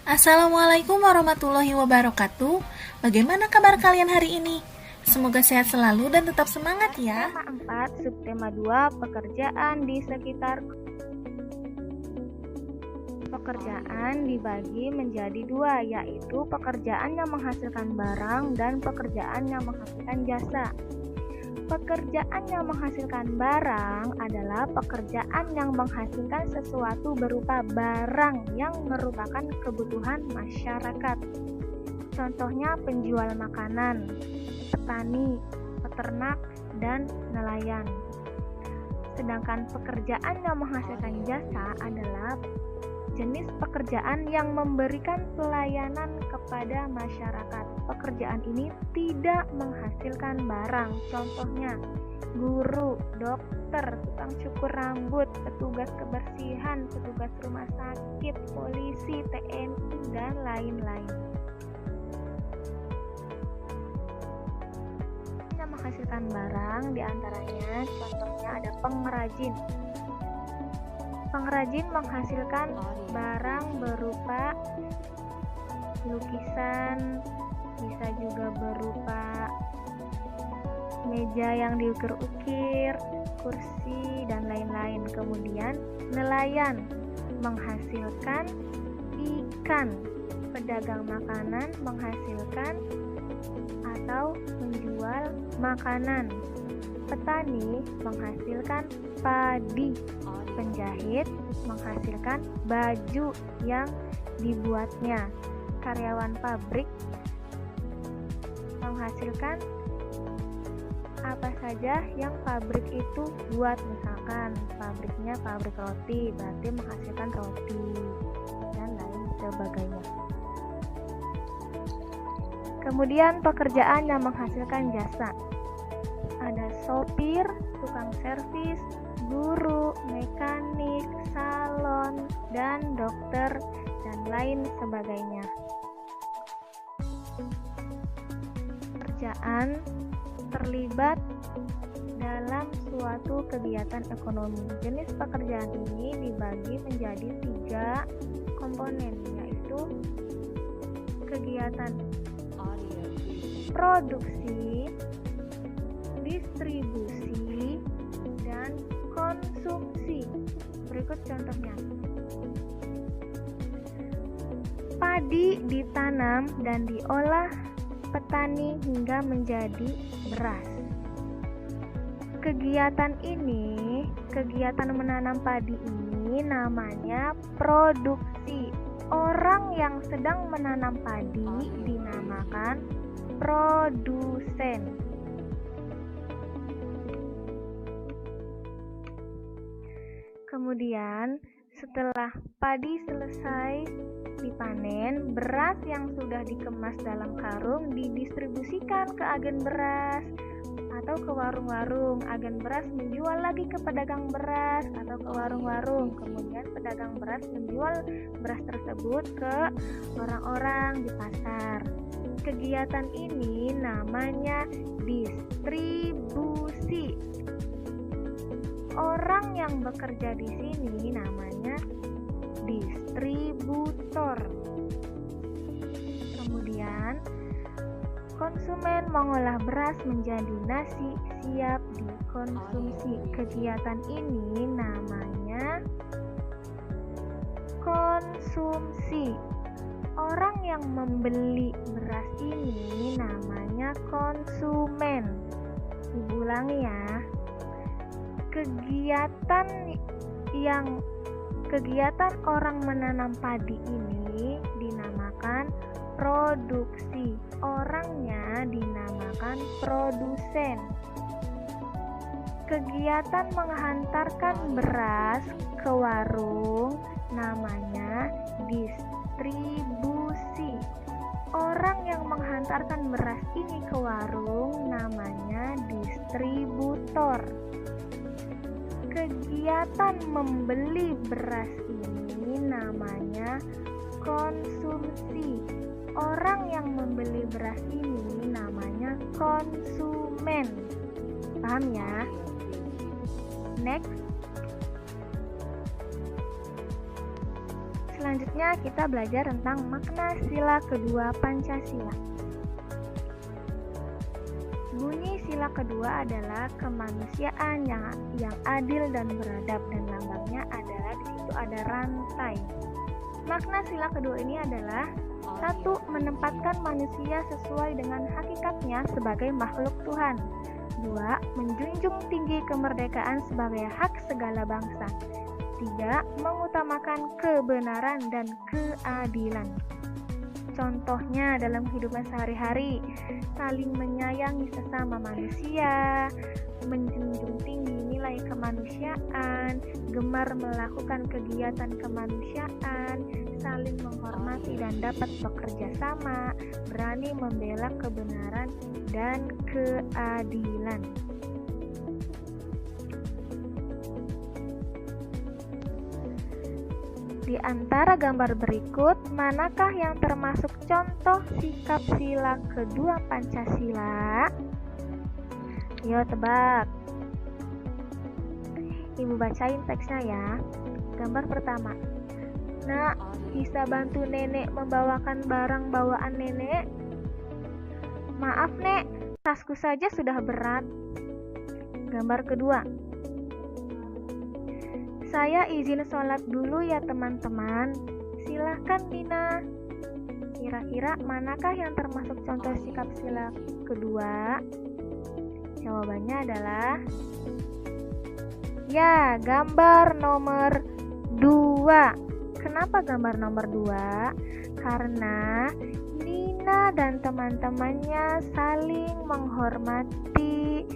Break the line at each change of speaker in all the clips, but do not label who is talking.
Assalamualaikum warahmatullahi wabarakatuh. Bagaimana kabar kalian hari ini? Semoga sehat selalu dan tetap semangat ya.
Tema 4, subtema 2, pekerjaan di sekitar. Pekerjaan dibagi menjadi dua, yaitu pekerjaan yang menghasilkan barang dan pekerjaan yang menghasilkan jasa. Pekerjaan yang menghasilkan barang adalah pekerjaan yang menghasilkan sesuatu berupa barang yang merupakan kebutuhan masyarakat. Contohnya penjual makanan, petani, peternak, dan nelayan. Sedangkan pekerjaan yang menghasilkan jasa adalah jenis pekerjaan yang memberikan pelayanan kepada masyarakat. Pekerjaan ini tidak menghasilkan barang. Contohnya, guru, dokter, tukang cukur rambut, petugas kebersihan, petugas rumah sakit, polisi, TNI, dan lain-lain. Yang menghasilkan barang diantaranya, contohnya ada pengrajin. Pengrajin menghasilkan barang berupa lukisan, bisa juga berupa meja yang diukir-ukir, kursi, dan lain-lain. Kemudian nelayan menghasilkan ikan, pedagang makanan menghasilkan atau menjual makanan, petani menghasilkan padi, penjahit menghasilkan baju yang dibuatnya, karyawan pabrik menghasilkan apa saja yang pabrik itu buat. Misalkan pabriknya pabrik roti, berarti menghasilkan roti dan lain sebagainya. Kemudian pekerjaan yang menghasilkan jasa, ada sopir, tukang servis, guru, mekanik, salon, dan dokter, dan lain sebagainya. Pekerjaan terlibat dalam suatu kegiatan ekonomi. Jenis pekerjaan ini dibagi menjadi 3 komponen, yaitu kegiatan produksi, distribusi, dan konsumsi. Berikut contohnya. Padi ditanam dan diolah petani hingga menjadi beras. Kegiatan menanam padi ini namanya produksi. Orang yang sedang menanam padi dinamakan produsen. Kemudian setelah padi selesai dipanen, beras yang sudah dikemas dalam karung didistribusikan ke agen beras atau ke warung-warung. Agen beras menjual lagi ke pedagang beras atau ke warung-warung. Kemudian pedagang beras menjual beras tersebut ke orang-orang di pasar. Kegiatan ini namanya distribusi. Orang yang bekerja di sini namanya distributor. Kemudian konsumen mengolah beras menjadi nasi siap dikonsumsi. Kegiatan ini namanya konsumsi. Orang yang membeli beras ini namanya konsumen. Diulangi ya. Kegiatan orang menanam padi ini dinamakan produksi. Orangnya dinamakan produsen. Kegiatan menghantarkan beras ke warung namanya distribusi. Orang yang menghantarkan beras ini ke warung namanya distributor. Kegiatan membeli beras ini namanya konsumsi. Orang yang membeli beras ini namanya konsumen. Paham ya? Next. Selanjutnya kita belajar tentang makna sila kedua Pancasila. Bunyi sila kedua adalah kemanusiaan yang adil dan beradab, dan lambangnya adalah di situ ada rantai. Makna sila kedua ini adalah: 1. Menempatkan manusia sesuai dengan hakikatnya sebagai makhluk Tuhan. 2. Menjunjung tinggi kemerdekaan sebagai hak segala bangsa. 3. Mengutamakan kebenaran dan keadilan. Contohnya dalam kehidupan sehari-hari, saling menyayangi sesama manusia, menjunjung tinggi nilai kemanusiaan, gemar melakukan kegiatan kemanusiaan, saling menghormati dan dapat bekerja sama, berani membela kebenaran dan keadilan. Di antara gambar berikut, manakah yang termasuk contoh sikap sila kedua Pancasila? Yo, tebak. Ibu bacain teksnya ya. Gambar pertama. Nak, bisa bantu nenek membawakan barang bawaan nenek? Maaf, Nek, tasku saja sudah berat. Gambar kedua. Saya izin sholat dulu ya teman-teman. Silahkan Dina. Kira-kira manakah yang termasuk contoh sikap sila kedua? Jawabannya adalah ya, gambar nomor 2. Kenapa gambar nomor 2? Karena Nina dan teman-temannya saling menghormati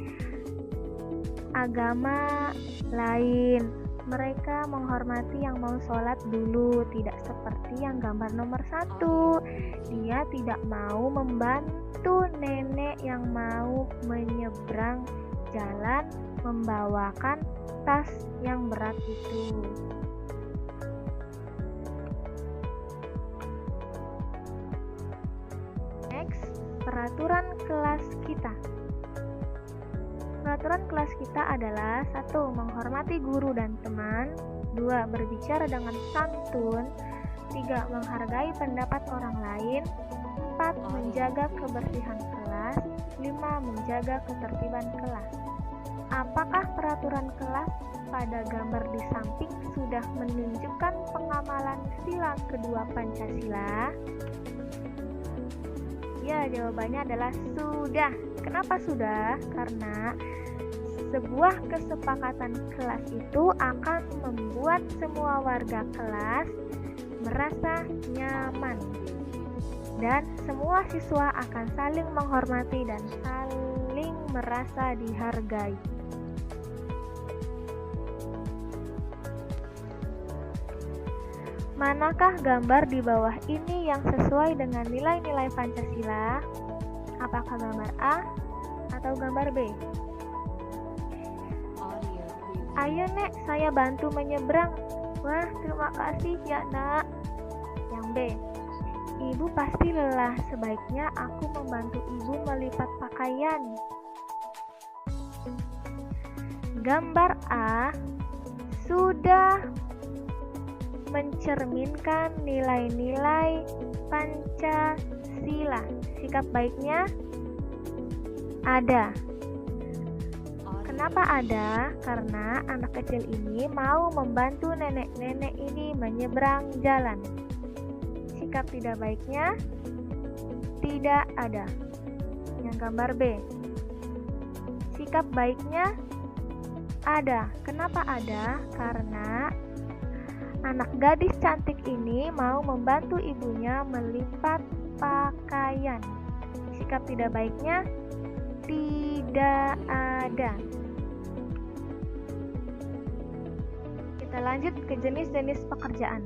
agama lain. Mereka menghormati yang mau sholat dulu, tidak seperti yang gambar nomor 1. Dia tidak mau membantu nenek yang mau menyeberang jalan membawakan tas yang berat itu. Next, peraturan kelas kita. Peraturan kelas kita adalah: 1. Menghormati guru dan teman. 2. Berbicara dengan santun. 3. Menghargai pendapat orang lain. 4. Menjaga kebersihan kelas. 5. Menjaga ketertiban kelas. Apakah peraturan kelas pada gambar di samping sudah menunjukkan pengamalan sila kedua Pancasila? Ya, jawabannya adalah sudah. Kenapa sudah? Karena sebuah kesepakatan kelas itu akan membuat semua warga kelas merasa nyaman, dan semua siswa akan saling menghormati dan saling merasa dihargai. Manakah gambar di bawah ini yang sesuai dengan nilai-nilai Pancasila? Apakah gambar A atau gambar B? Ayo Nek, saya bantu menyeberang. Wah, terima kasih ya Nak. Yang B. Ibu pasti lelah, sebaiknya aku membantu ibu melipat pakaian. Gambar A sudah mencerminkan nilai-nilai Pancasila. Sikap baiknya ada. Kenapa ada? Karena anak kecil ini mau membantu nenek-nenek ini menyeberang jalan. Sikap tidak baiknya tidak ada. Yang gambar B. Sikap baiknya ada. Kenapa ada? Karena anak gadis cantik ini mau membantu ibunya melipat pakaian. Sikap tidak baiknya tidak ada. Kita lanjut ke jenis-jenis pekerjaan.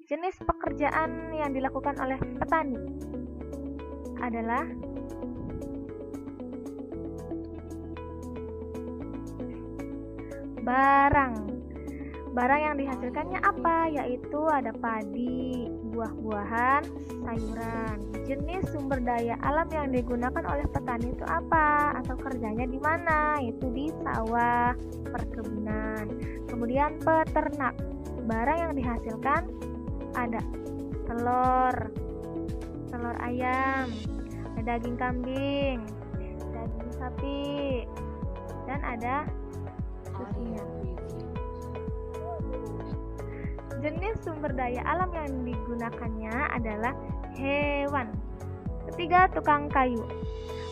Jenis pekerjaan yang dilakukan oleh petani adalah barang. Barang yang dihasilkannya apa? Yaitu ada padi, buah-buahan, sayuran. Jenis sumber daya alam yang digunakan oleh petani itu apa? Atau kerjanya di mana? Yaitu di sawah, perkebunan. Kemudian peternak. Barang yang dihasilkan ada telur ayam, ada daging kambing, daging sapi, dan ada susunya. Jenis sumber daya alam yang digunakannya adalah hewan. Ketiga, tukang kayu.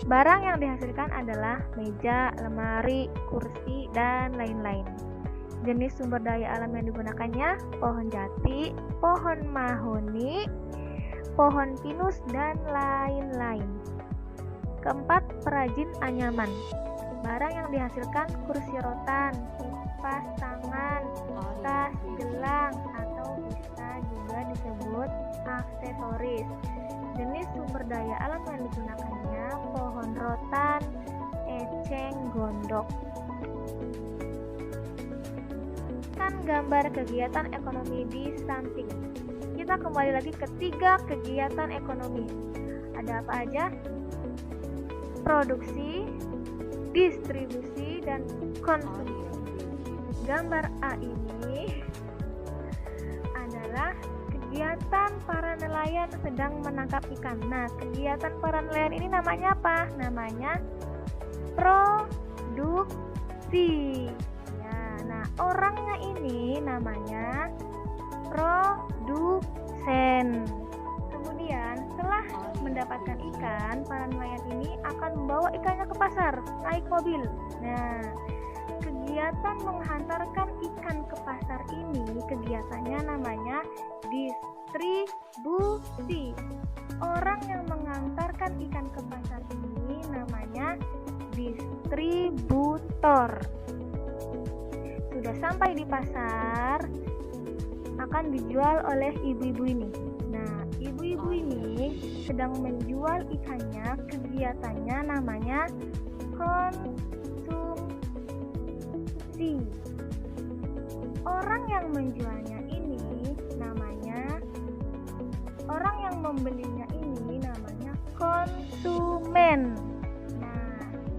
Barang yang dihasilkan adalah meja, lemari, kursi, dan lain-lain. Jenis sumber daya alam yang digunakannya pohon jati, pohon mahoni, pohon pinus, dan lain-lain. Keempat, perajin anyaman. Barang yang dihasilkan kursi rotan, kipas tangan, tas, gelang, atau bisa juga disebut aksesoris. Jenis sumber daya alam yang digunakannya pohon rotan, eceng gondok. Gambar kegiatan ekonomi di samping. Kita kembali lagi ke 3 kegiatan ekonomi. Ada apa aja? Produksi, distribusi, dan konsumsi. Gambar A ini adalah kegiatan para nelayan sedang menangkap ikan. Nah, kegiatan para nelayan ini namanya apa? Namanya produksi. Orangnya ini namanya produsen. Kemudian setelah mendapatkan ikan, para nelayan ini akan membawa ikannya ke pasar, naik mobil. Nah, kegiatan menghantarkan ikan ke pasar ini kegiatannya namanya distribusi. Orang yang mengantarkan ikan ke pasar ini namanya distributor. Sudah sampai di pasar, akan dijual oleh ibu-ibu ini. Nah, ibu-ibu ini sedang menjual ikannya, kegiatannya namanya konsumsi. Orang yang menjualnya ini namanya, orang yang membelinya ini namanya konsumen.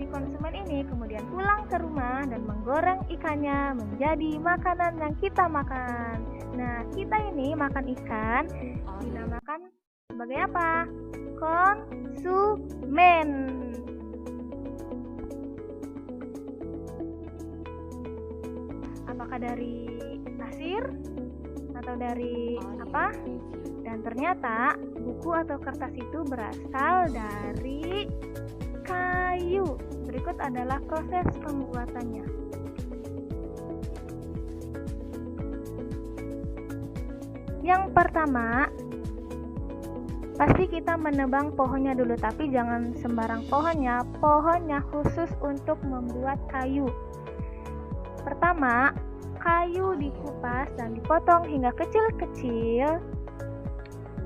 Konsumen ini kemudian pulang ke rumah dan menggoreng ikannya menjadi makanan yang kita makan. Nah, kita ini makan ikan dinamakan sebagai apa? Konsumen. Apakah dari pasir atau dari apa? Dan ternyata buku atau kertas itu berasal dari kayu. Berikut adalah proses pembuatannya. Yang pertama, pasti kita menebang pohonnya dulu, tapi jangan sembarang pohonnya. Pohonnya khusus untuk membuat kayu. Pertama, kayu dikupas dan dipotong hingga kecil-kecil.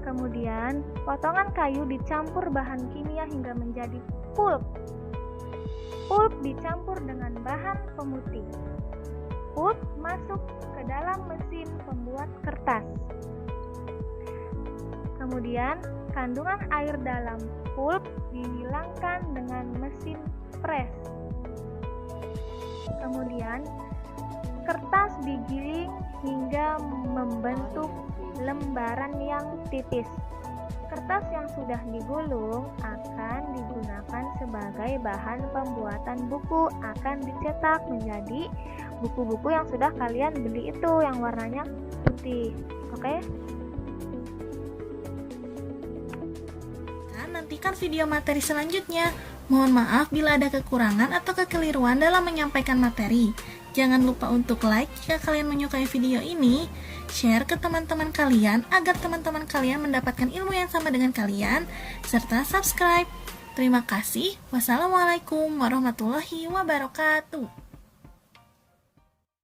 Kemudian, potongan kayu dicampur bahan kimia hingga menjadi pulp. Pulp dicampur dengan bahan pemutih. Pulp masuk ke dalam mesin pembuat kertas. Kemudian, kandungan air dalam pulp dihilangkan dengan mesin pres. Kemudian, kertas digiling hingga membentuk lembaran yang tipis. Kertas yang sudah digulung akan digunakan sebagai bahan pembuatan buku, akan dicetak menjadi buku-buku yang sudah kalian beli itu yang warnanya putih. Oke?
Nantikan video materi selanjutnya. Mohon maaf bila ada kekurangan atau kekeliruan dalam menyampaikan materi. Jangan lupa untuk like jika kalian menyukai video ini, share ke teman-teman kalian agar teman-teman kalian mendapatkan ilmu yang sama dengan kalian, serta subscribe. Terima kasih. Wassalamualaikum warahmatullahi wabarakatuh.